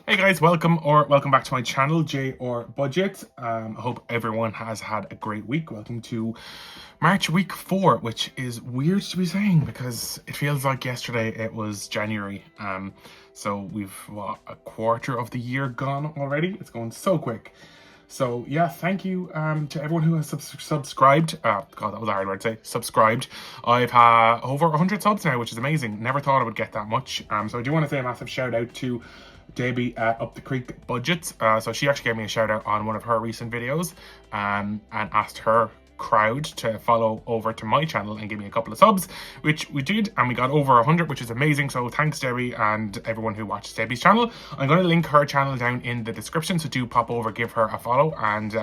Hey guys, welcome back to my channel, J or Budget. I hope everyone has had a great week. Welcome to March week 4, which is weird to be saying because it feels like yesterday it was January. So we've a quarter of the year gone already. It's going so quick. So yeah, thank you to everyone who has subscribed. God, that was a hard word to say. Subscribed. I've had over 100 subs now, which is amazing. Never thought I would get that much. So I do want to say a massive shout out to Debbie at Up the Creek Budgets. So she actually gave me a shout out on one of her recent videos and asked her crowd to follow over to my channel and give me a couple of subs, which we did, and we got over 100, which is amazing. So thanks Debbie and everyone who watches Debbie's channel. I'm going to link her channel down in the description, so do pop over, give her a follow, and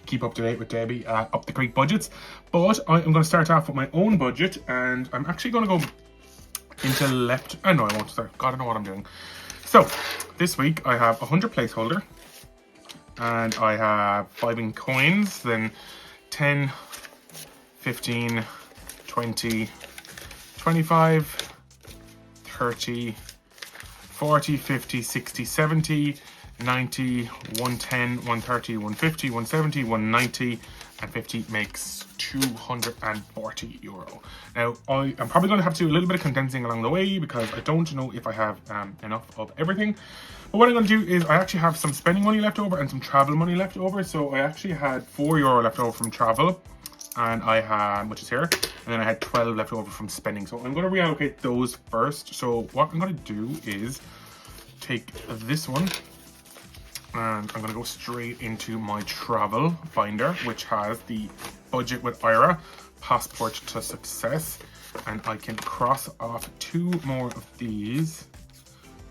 keep up to date with Debbie Up the Creek Budgets. But I'm going to start off with my own budget, and I'm actually going to go into left. Oh no, I won't start. God, I know what I'm doing. So this week I have 100 placeholder, and I have 5 in coins, then 10, 15, 20, 25, 30, 40, 50, 60, 70, 90, 110, 130, 150, 170, 190, and 50 makes €240. Now, I'm probably going to have to do a little bit of condensing along the way because I don't know if I have enough of everything. But what I'm going to do is I actually have some spending money left over and some travel money left over. So I actually had €4 left over from travel, and I had, which is here, and then I had 12 left over from spending. So I'm going to reallocate those first. So what I'm going to do is take this one, and I'm going to go straight into my travel binder, which has the budget with Ira, passport to success, and I can cross off 2 more of these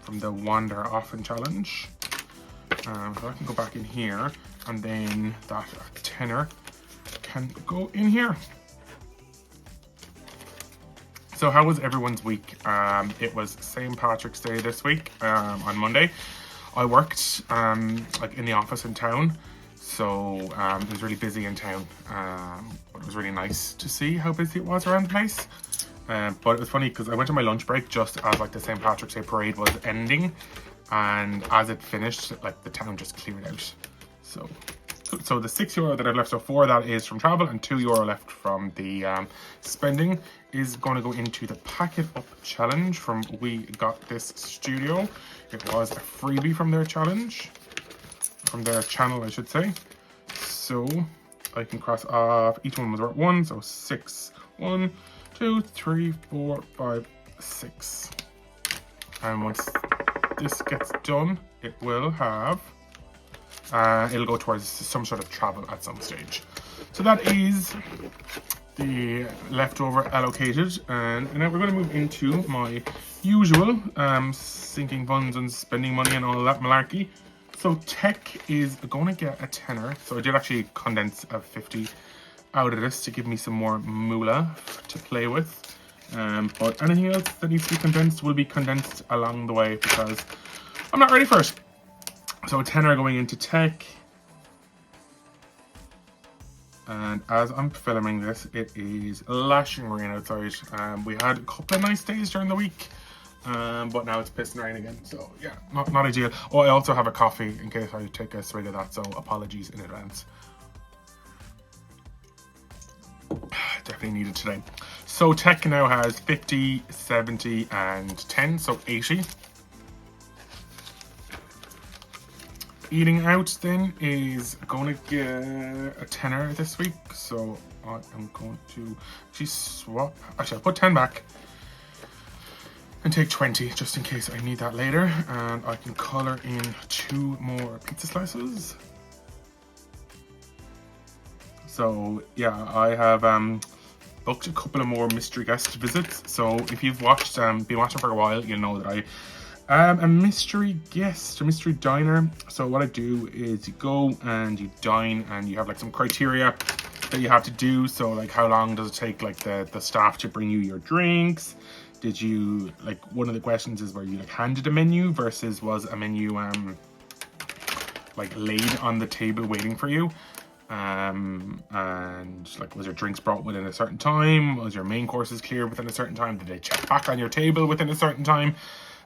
from the wander often challenge. So I can go back in here, and then that tenner can go in here. So how was everyone's week? It was St. Patrick's Day this week on Monday. I worked like in the office in town, so it was really busy in town, but it was really nice to see how busy it was around the place. But it was funny because I went on my lunch break just as like the St. Patrick's Day parade was ending, and as it finished, like the town just cleared out. So the €6 that I've left, so 4 that is from travel and €2 left from the spending, is going to go into the Pack It Up challenge from We Got This Studio. It was a freebie from their challenge, from their channel I should say. So I can cross off, each one was worth 1, so 6, 1, 2, 3, 4, 5, 6. And once this gets done, it will have it'll go towards some sort of travel at some stage. So that is the leftover allocated, and now we're going to move into my usual sinking funds and spending money and all that malarkey. So tech is going to get a tenner, so I did actually condense a 50 out of this to give me some more moolah to play with, but anything else that needs to be condensed will be condensed along the way because I'm not ready for it. So a tenner going into tech, and as I'm filming this, it is lashing rain outside. We had a couple of nice days during the week, but now it's pissing rain again. So yeah, not ideal. Oh, I also have a coffee in case I take a swig of that, so apologies in advance. Definitely needed today. So tech now has 50, 70, and 10, so 80. Eating out then is going to get a tenner this week, so I am going to actually swap. Actually, I'll put 10 back and take 20 just in case I need that later, and I can color in 2 more pizza slices. So yeah, I have booked a couple of more mystery guest visits. So if you've watched, been watching for a while, you'll know that I a mystery guest, a mystery diner. So what I do is you go and you dine, and you have like some criteria that you have to do. So like, how long does it take like the staff to bring you your drinks? Did you, like, one of the questions is, were you like handed a menu versus was a menu like laid on the table waiting for you? And like, was your drinks brought within a certain time? Was your main courses clear within a certain time? Did they check back on your table within a certain time?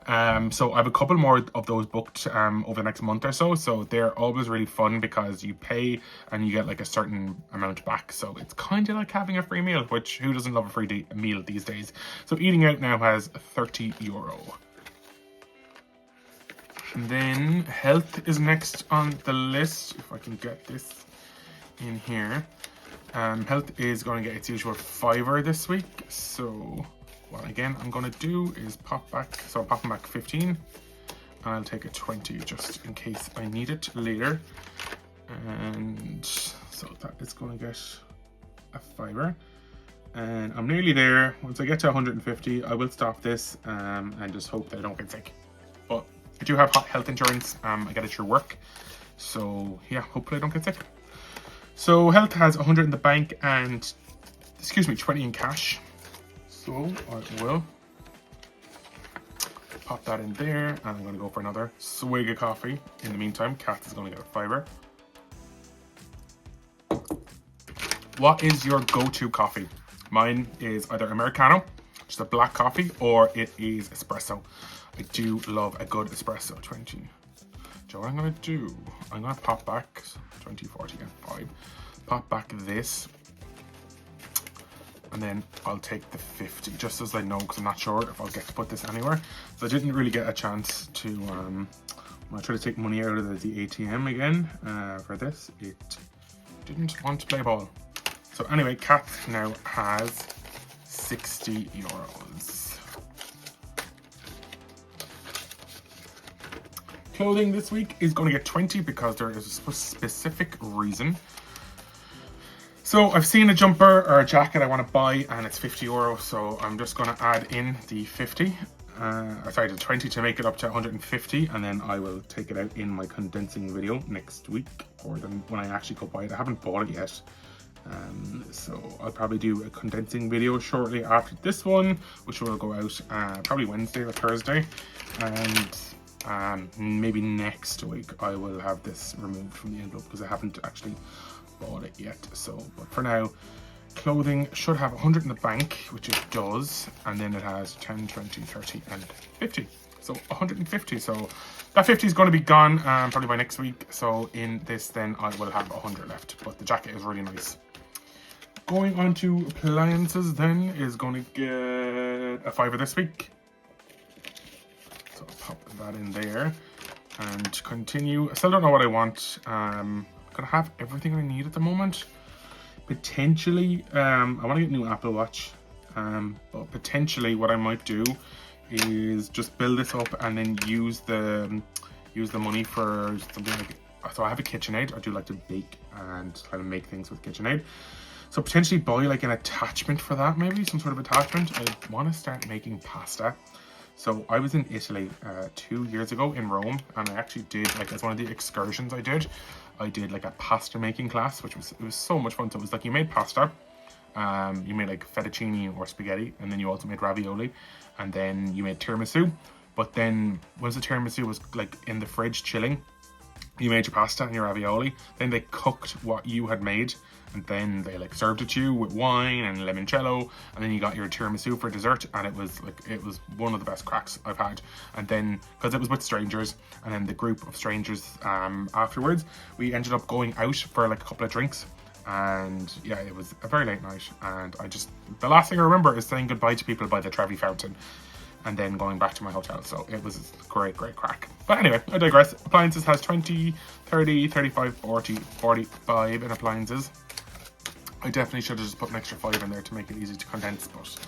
So I have a couple more of those booked over the next month or so. So they're always really fun because you pay and you get like a certain amount back. So it's kind of like having a free meal, which who doesn't love a free meal these days? So eating out now has €30. And then health is next on the list. If I can get this in here. Health is going to get its usual $5 this week. So what again I'm going to do is pop back. So I'm popping back 15 and I'll take a 20 just in case I need it later. And so that is going to get a $5. And I'm nearly there. Once I get to 150, I will stop this and just hope that I don't get sick. But I do have health insurance. I get it through work. So yeah, hopefully I don't get sick. So health has 100 in the bank and, 20 in cash. So I will pop that in there and I'm going to go for another swig of coffee. In the meantime, Kat is going to get a $5. What is your go-to coffee? Mine is either Americano, just a black coffee, or it is espresso. I do love a good espresso. 20. So what I'm going to do, I'm going to pop back 20, 40, and 5. Pop back this. And then I'll take the 50, just as I know, because I'm not sure if I'll get to put this anywhere. So I didn't really get a chance to, when I try to take money out of the ATM again for this, it didn't want to play ball. So anyway, Kat now has €60. Clothing this week is going to get 20 because there is a specific reason. So I've seen a jumper or a jacket I want to buy and it's €50, so I'm just going to add in the 50, the 20 to make it up to 150, and then I will take it out in my condensing video next week, or then when I actually go buy it. I haven't bought it yet. So I'll probably do a condensing video shortly after this one, which will go out probably Wednesday or Thursday, and maybe next week I will have this removed from the envelope because I haven't actually bought it yet. So but for now, clothing should have 100 in the bank, which it does, and then it has 10, 20, 30 and 50, so 150. So that 50 is going to be gone probably by next week. So in this then I will have 100 left, but the jacket is really nice. Going on to appliances then is going to get a $5 this week. So I'll pop that in there and continue. I still don't know what I want. I'm going to have everything I need at the moment. Potentially, I want to get a new Apple Watch. But potentially what I might do is just build this up and then use the money for something like, so I have a KitchenAid. I do like to bake and try to make things with KitchenAid. So potentially buy like an attachment for that, maybe some sort of attachment. I want to start making pasta. So I was in Italy 2 years ago in Rome, and I actually did, like, as one of the excursions I did like a pasta making class, which was so much fun. So it was like you made pasta, you made like fettuccine or spaghetti, and then you also made ravioli, and then you made tiramisu. But then once the tiramisu was like in the fridge chilling, you made your pasta and your ravioli, then they cooked what you had made, and then they like served it to you with wine and limoncello, and then you got your tiramisu for dessert, and it was one of the best cracks I've had. And then because it was with strangers, and then the group of strangers afterwards, we ended up going out for like a couple of drinks, and yeah, it was a very late night, and the last thing I remember is saying goodbye to people by the Trevi fountain and then going back to my hotel. So it was great crack. But anyway, I digress. Appliances has 20, 30, 35, 40, 45 in appliances. I definitely should have just put an extra 5 in there to make it easy to condense, but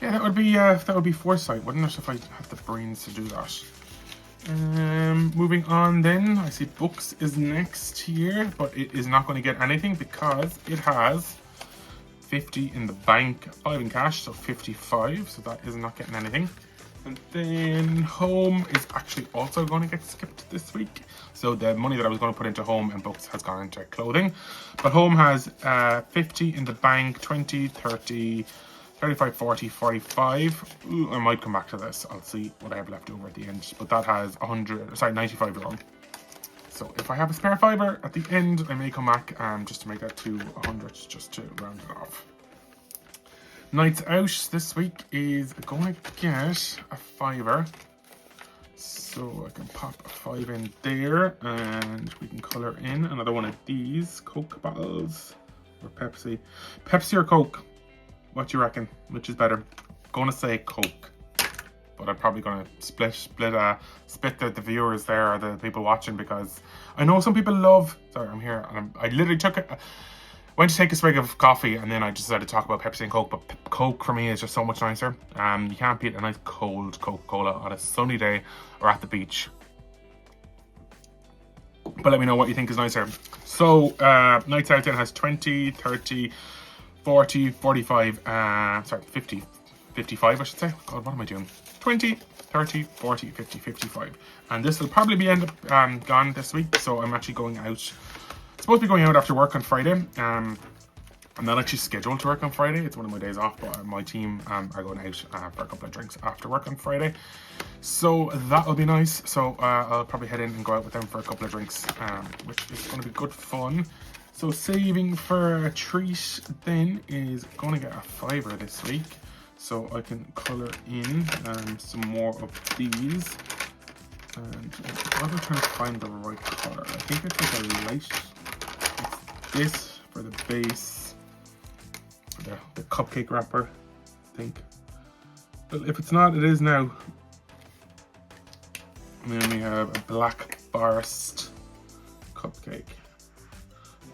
yeah, that would be foresight, wouldn't it, if I had the brains to do that. Moving on then, I see books is next here, but it is not going to get anything because it has 50 in the bank, 5 in cash, so 55, so that is not getting anything. And then home is actually also going to get skipped this week. So the money that I was going to put into home and books has gone into clothing. But home has 50 in the bank, 20, 30, 35, 40, 45. Ooh, I might come back to this. I'll see what I have left over at the end. But that has 95 wrong. So if I have a spare fiver at the end, I may come back just to make that to 100, just to round it off. Nights out this week is going to get a fiver. So I can pop a 5 in there, and we can color in another one of these Coke bottles. Or Pepsi. Pepsi or Coke? What do you reckon? Which is better? I'm gonna say Coke. But I'm probably gonna split the viewers there, or the people watching, because I know some people love. Sorry, I'm here, and I literally went to take a swig of coffee, and then I decided to talk about Pepsi and Coke. But Coke for me is just so much nicer. You can't beat a nice cold Coca-Cola on a sunny day or at the beach. But let me know what you think is nicer. So Nights Out then has 20, 30, 40, 45, 50, 55 I should say. God, what am I doing? 20, 30, 40, 50, 55. And this will probably be gone this week. So I'm actually going out. Supposed to be going out after work on Friday. I'm not actually scheduled to work on Friday. It's one of my days off, but my team are going out for a couple of drinks after work on Friday. So that'll be nice. So I'll probably head in and go out with them for a couple of drinks, which is going to be good fun. So saving for a treat then is going to get a $5 this week. So I can colour in some more of these. And I'm trying to find the right colour. I think it's like a light. It's this for the base. The cupcake wrapper, I think. But if it's not, it is now. And then we have a black forest cupcake.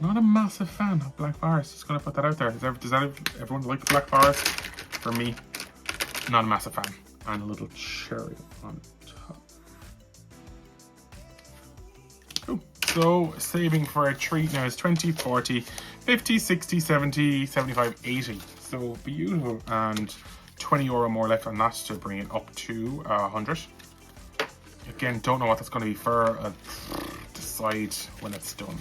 Not a massive fan of black forest. Just gonna put that out there. Does everyone like black forest? For me, not a massive fan. And a little cherry on top. Cool. So saving for a treat now is 20, 40, 50, 60, 70, 75, 80. So beautiful. And €20 more left on that to bring it up to 100. Again, don't know what that's going to be for. I'll decide when it's done.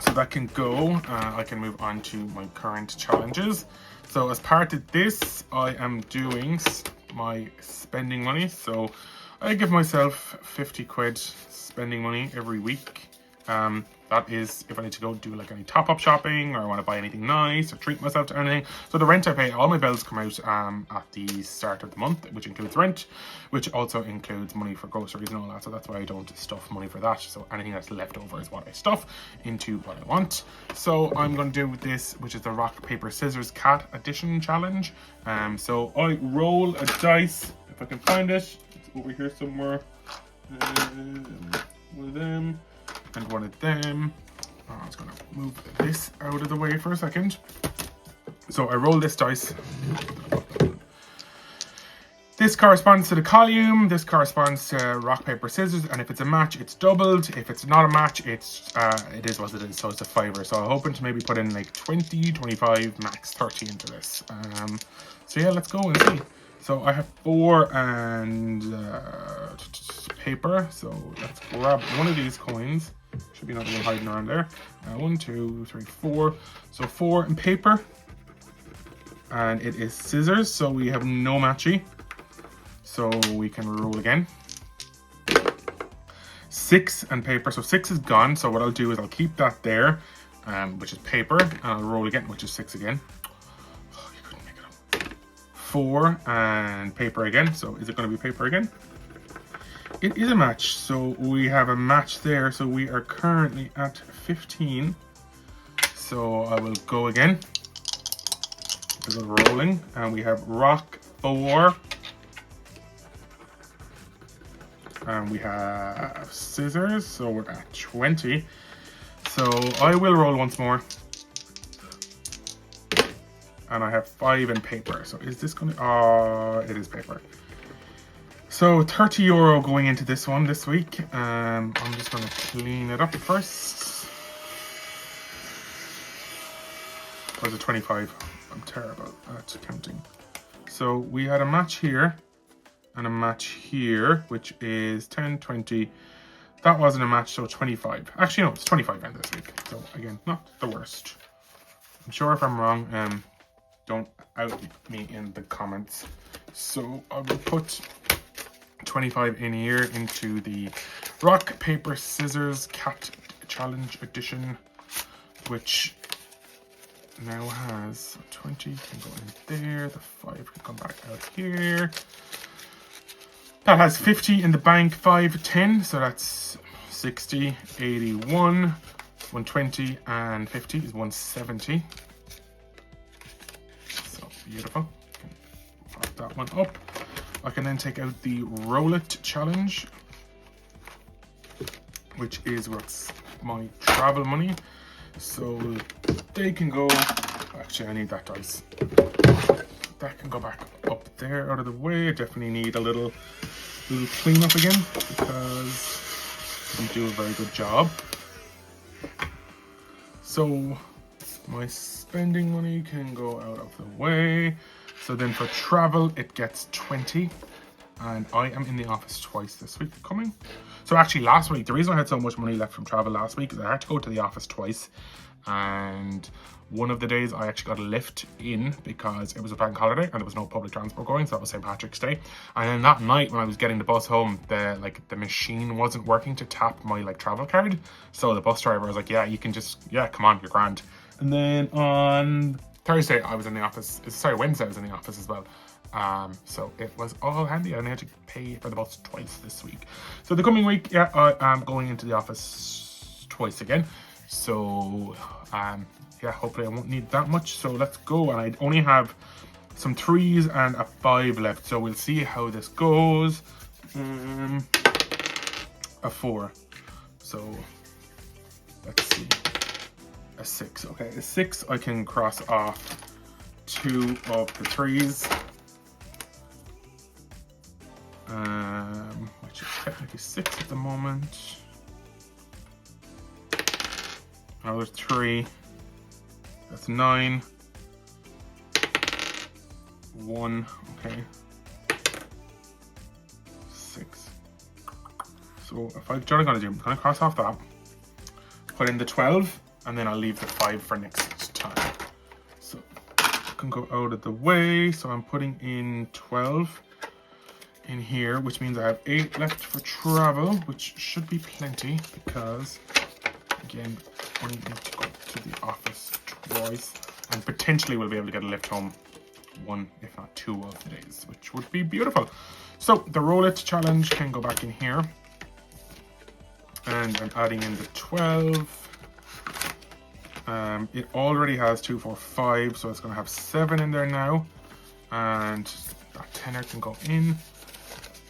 So that can go. I can move on to my current challenges. So as part of this, I am doing my spending money. So I give myself 50 quid spending money every week. That is if I need to go do like any top-up shopping, or I want to buy anything nice or treat myself to anything. So the rent I pay, all my bills come out at the start of the month, which includes rent, which also includes money for groceries and all that. So that's why I don't stuff money for that. So anything that's left over is what I stuff into what I want. So I'm going to do this, which is the rock, paper, scissors cat edition challenge. So I roll a dice, if I can find it. It's over here somewhere. One of them. And one of them. I was going to move this out of the way for a second. So I roll this dice. This corresponds to the column. This corresponds to rock, paper, scissors. And if it's a match, it's doubled. If it's not a match, it is what it is. So it's a $5. So I'm hoping to maybe put in like 20, 25, max 30 into this. So yeah, let's go and see. So I have 4 and paper. So let's grab one of these coins. Should be another one hiding around there. 1, 2, 3, 4. So 4 and paper. And it is scissors. So we have no matchy. So we can roll again. 6 and paper. So 6 is gone. So what I'll do is I'll keep that there, which is paper. And I'll roll again, which is 6 again. Oh, you couldn't make it up. 4 and paper again. So is it going to be paper again? It is a match. So we have a match there. So we are currently at 15. So I will go again. We're rolling. And we have rock 4. And we have scissors, so we're at 20. So I will roll once more. And I have 5 in paper. So is this going to... Oh, it is paper. So €30 going into this one this week. I'm just going to clean it up first. Or is it 25? I'm terrible at counting. So we had a match here. And a match here, which is 10, 20. That wasn't a match, so 25. Actually, no, it's 25 in this week. So again, not the worst. I'm sure if I'm wrong, don't out me in the comments. So I will put 25 in here into the rock, paper, scissors cat challenge edition, which now has 20 can go in there. The 5 can come back out here. That has 50 in the bank, 5, 10, so that's 60, 81, 120, and 50 is 170. So beautiful. Can pop that one up. I can then take out the Roll It challenge, which is what's my travel money. So they can go, actually I need that dice. That can go back up there out of the way. I definitely need a little clean up again because we do a very good job. So my spending money can go out of the way. So then for travel, it gets 20. And I am in the office twice this week coming. So actually last week, the reason I had so much money left from travel last week is I had to go to the office twice. And one of the days I actually got a lift in because it was a bank holiday and there was no public transport going, so that was St. Patrick's Day. And then that night when I was getting the bus home, the machine wasn't working to tap my travel card. So the bus driver was like, yeah, you can just, yeah, come on, you're grand. And then on Thursday I was in the office, sorry, Wednesday I was in the office as well. So it was all handy. I only had to pay for the bus twice this week. So the coming week, yeah, I am going into the office twice again. So yeah, hopefully I won't need that much. So let's go. And I only have some 3s and a 5 left. So we'll see how this goes. A 4. So let's see. A 6. Okay, a 6 I can cross off 2 of the 3s. Which is technically 6 at the moment. Another 3. That's 9. 1. Okay. 6. So if I'm going to do, I'm going to cross off that. Put in the 12, and then I'll leave the 5 for next time. So I can go out of the way. So I'm putting in 12 in here, which means I have 8 left for travel, which should be plenty because, again, I need to go to the office twice, and potentially we'll be able to get a lift home 1, if not 2 of the days, which would be beautiful. So the Roll It challenge can go back in here, and I'm adding in the 12. It already has 2, 4, 5, so it's going to have 7 in there now, and that tenner can go in.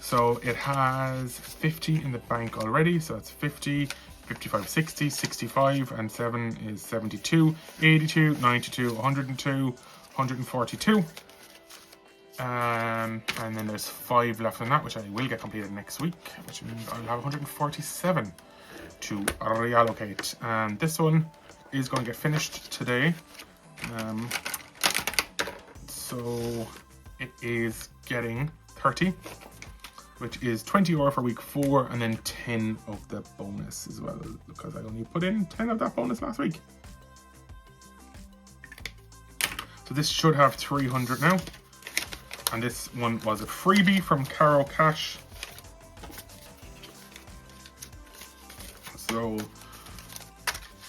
So it has 50 in the bank already, so it's 50, 55, 60, 65, and 7 is 72, 82, 92, 102, 142. And then there's 5 left on that, which I will get completed next week, which means I'll have 147 to reallocate. And this one is going to get finished today. So it is getting 30. Which is 20 euro for week 4, and then 10 of the bonus as well, because I only put in 10 of that bonus last week. So this should have 300 now. And this one was a freebie from Caro Cash. So,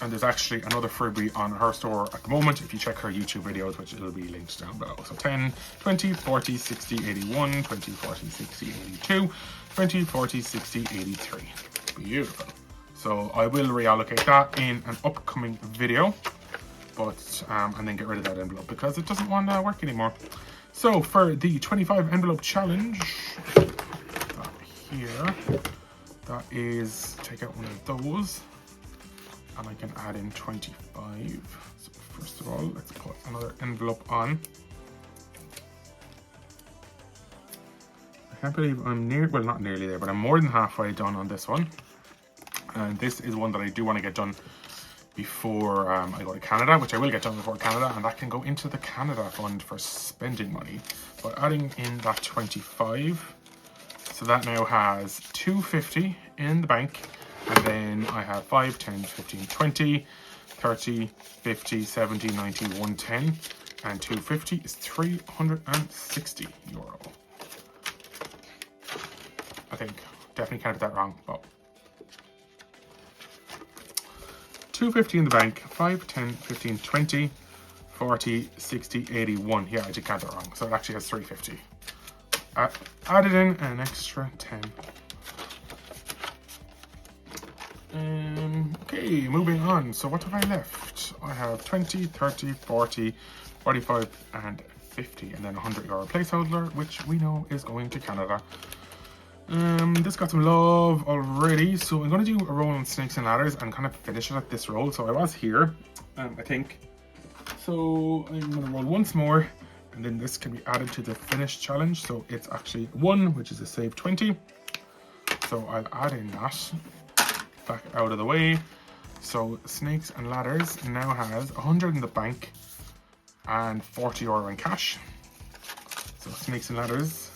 and there's actually another freebie on her store at the moment if you check her YouTube videos, which it'll be linked down below. So 10, 20, 40, 60, 81, 20, 40, 60, 82, 20, 40, 60, 83. Beautiful. So I will reallocate that in an upcoming video, but and then get rid of that envelope because it doesn't want to work anymore. So for the 25 envelope challenge, here, that is, take out one of those. And I can add in 25. So first of all, let's put another envelope on. I can't believe I'm well, not nearly there, but I'm more than halfway done on this one. And this is one that I do want to get done before I go to Canada, which I will get done before Canada, and that can go into the Canada fund for spending money. But adding in that 25, so that now has 250 in the bank. And then I have 5, 10, 15, 20, 30, 50, 70, 90, 110, and 250 is 360 euro. I think, definitely counted that wrong, but 250 in the bank, 5, 10, 15, 20, 40, 60, 81. Yeah, I did count that wrong, so it actually has 350. added in an extra 10. Okay, moving on. So what have I left? I have 20, 30, 40, 45 and 50, and then €100 placeholder, which we know is going to Canada. This got some love already, so I'm going to do a roll on snakes and ladders and kind of finish it at this roll. So I was here, I think. So I'm going to roll once more, and then this can be added to the finish challenge. So it's actually 1, which is a save 20. So I'll add in that back out of the way. So snakes and ladders now has 100 in the bank and €40 in cash. So snakes and ladders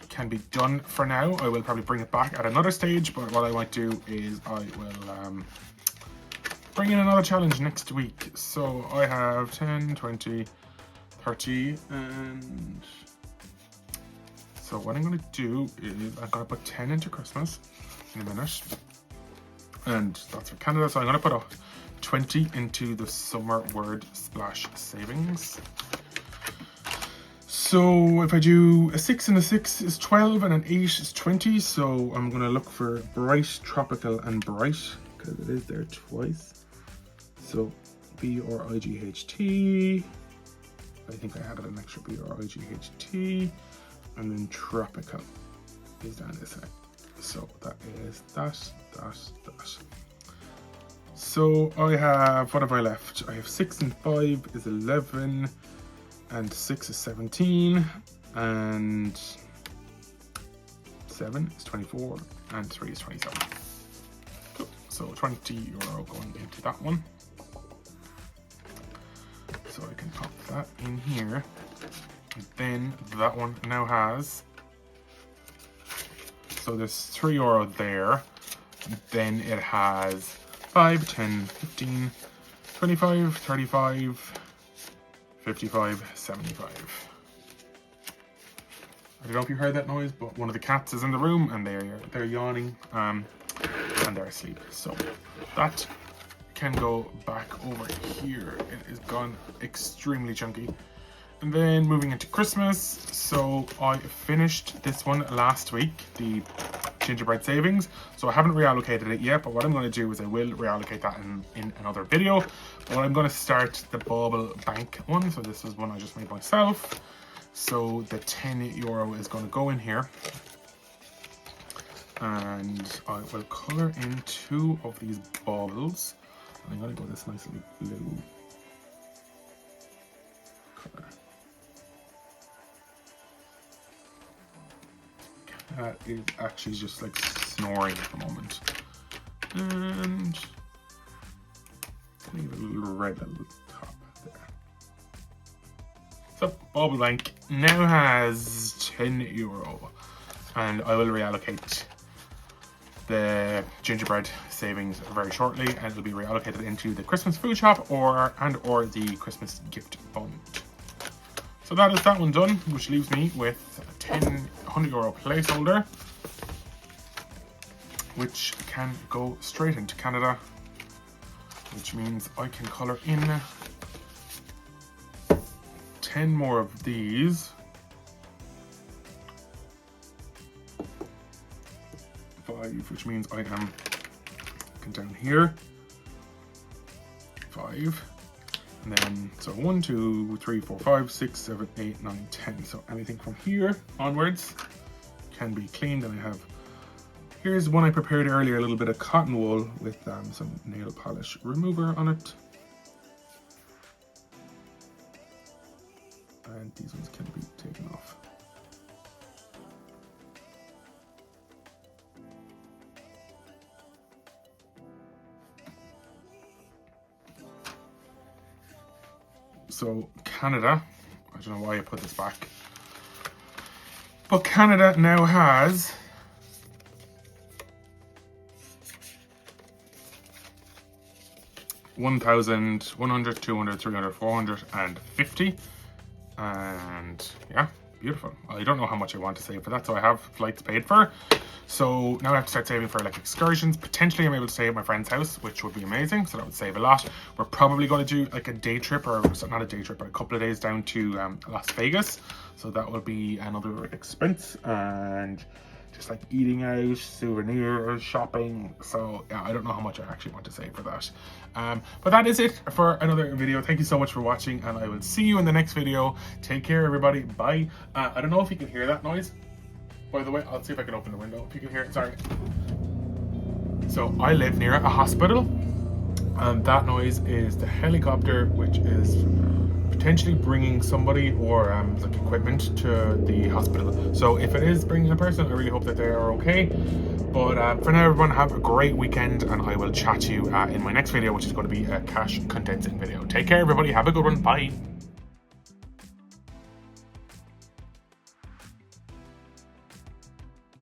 can be done for now. I will probably bring it back at another stage, but what I might do is I will bring in another challenge next week. So I have 10, 20, 30, and so what I'm going to do is I'm going to put 10 into Christmas in a minute, and that's for Canada. So I'm going to put a 20 into the summer word splash savings. So if I do a 6 and a 6 is 12 and an 8 is 20. So I'm going to look for bright, tropical and bright, because it is there twice. So BRIGHT. I think I added an extra BRIGHT. And then tropical is down this side. So that is that. So I have, what have I left? I have 6 and 5 is 11. And 6 is 17, and 7 is 24, and 3 is 27. Cool. So €20 going into that one. So I can pop that in here. And then that one now has, so there's €3 there. And then it has 5, 10, 15, 25, 35, 55, 75. I don't know if you heard that noise, but one of the cats is in the room and they're yawning and they're asleep. So that can go back over here. It is gone extremely chunky. And then moving into Christmas. So I finished this one last week, the gingerbread savings. So I haven't reallocated it yet, but what I'm going to do is I will reallocate that in another video. But I'm going to start the bauble bank one. So this is one I just made myself. So the €10 is going to go in here. And I will colour in 2 of these baubles. I'm going to go this nice little blue colour. That is actually just like snoring at the moment. And leave a little red at the top there. So Bauble Bank now has €10, and I will reallocate the gingerbread savings very shortly, and it'll be reallocated into the Christmas food shop or the Christmas gift fund. So that is that one done, which leaves me with a €100 placeholder, which can go straight into Canada, which means I can colour in 10 more of these. 5, which means I am looking down here. 5. And then, so 1, 2, 3, 4, 5, 6, 7, 8, 9, 10. So anything from here onwards can be cleaned. And I have, here's one I prepared earlier, a little bit of cotton wool with some nail polish remover on it. And these ones can be taken off. So Canada, I don't know why I put this back, but Canada now has $1,000, $100, $200, $300, $450, and yeah, beautiful. I don't know how much I want to save for that, so I have flights paid for. So now I have to start saving for like excursions. Potentially I'm able to stay at my friend's house, which would be amazing, so that would save a lot. We're probably going to do like a day trip, or not a day trip, but a couple of days down to Las Vegas. So that will be another expense, and just like eating out, souvenirs, shopping. So yeah, I don't know how much I actually want to save for that. But that is it for another video. Thank you so much for watching, and I will see you in the next video. Take care, everybody. Bye. I don't know if you can hear that noise. By the way, I'll see if I can open the window if you can hear it. Sorry. So I live near a hospital, and that noise is the helicopter, which is potentially bringing somebody or like equipment to the hospital. So if it is bringing a person, I really hope that they are okay. But for now, everyone, have a great weekend, and I will chat to you in my next video, which is going to be a cash condensing video. Take care, everybody. Have a good one. Bye.